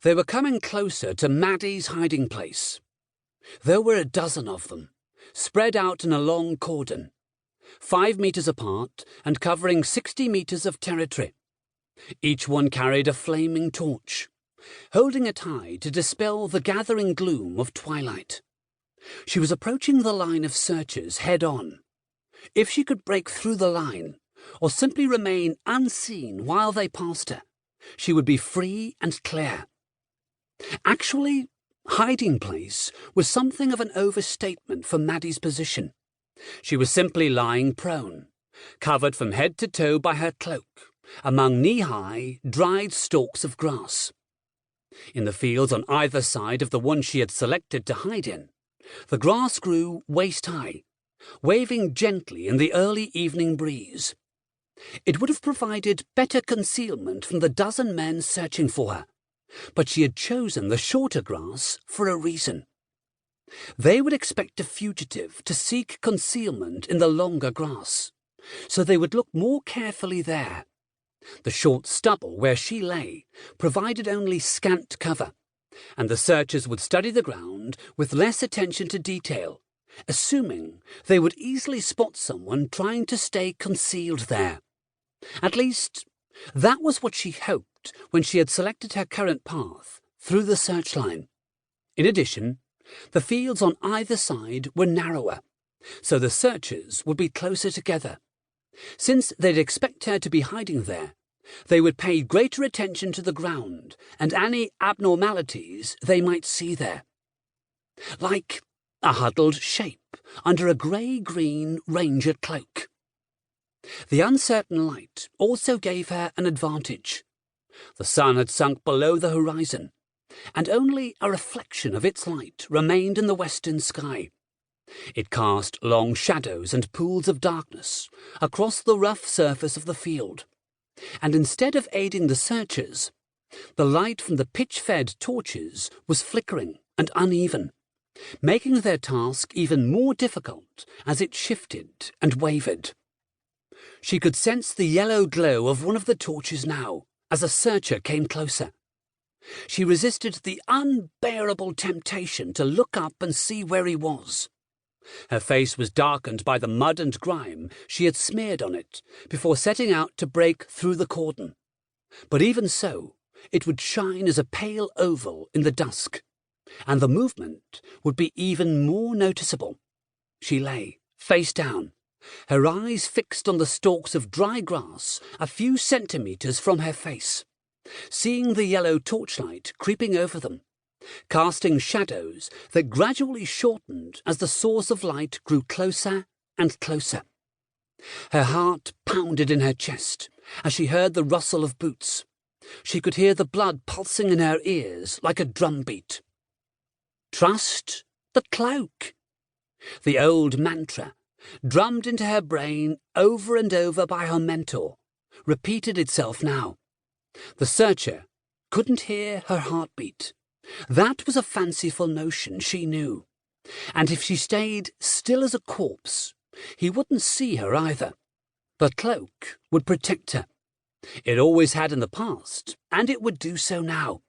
They were coming closer to Maddie's hiding place. There were a dozen of them, spread out in a long cordon, 5 meters apart and covering 60 meters of territory. Each one carried a flaming torch, holding it high to dispel the gathering gloom of twilight. She was approaching the line of searchers head-on. If she could break through the line, or simply remain unseen while they passed her, she would be free and clear. Actually, hiding place was something of an overstatement for Maddie's position. She was simply lying prone, covered from head to toe by her cloak, among knee-high, dried stalks of grass. In the fields on either side of the one she had selected to hide in, the grass grew waist-high, waving gently in the early evening breeze. It would have provided better concealment from the dozen men searching for her, but she had chosen the shorter grass for a reason. They would expect a fugitive to seek concealment in the longer grass, so they would look more carefully there. The short stubble where she lay provided only scant cover, and the searchers would study the ground with less attention to detail, assuming they would easily spot someone trying to stay concealed there. At least, that was what she hoped when she had selected her current path through the searchline. In addition, the fields on either side were narrower, so the searchers would be closer together. Since they'd expect her to be hiding there, they would pay greater attention to the ground and any abnormalities they might see there. Like a huddled shape under a grey-green ranger cloak. The uncertain light also gave her an advantage. The sun had sunk below the horizon, and only a reflection of its light remained in the western sky. It cast long shadows and pools of darkness across the rough surface of the field, and instead of aiding the searchers, the light from the pitch-fed torches was flickering and uneven, making their task even more difficult as it shifted and wavered. She could sense the yellow glow of one of the torches now as a searcher came closer. She resisted the unbearable temptation to look up and see where he was. Her face was darkened by the mud and grime she had smeared on it before setting out to break through the cordon. But even so, it would shine as a pale oval in the dusk, and the movement would be even more noticeable. She lay, face down, her eyes fixed on the stalks of dry grass a few centimeters from her face, seeing the yellow torchlight creeping over them, casting shadows that gradually shortened as the source of light grew closer and closer. Her heart pounded in her chest as she heard the rustle of boots. She could hear the blood pulsing in her ears like a drumbeat. Trust the cloak. The old mantra, drummed into her brain over and over by her mentor, repeated itself now. The searcher couldn't hear her heartbeat. That was a fanciful notion, she knew. And if she stayed still as a corpse, he wouldn't see her either. The cloak would protect her. It always had in the past, and it would do so now.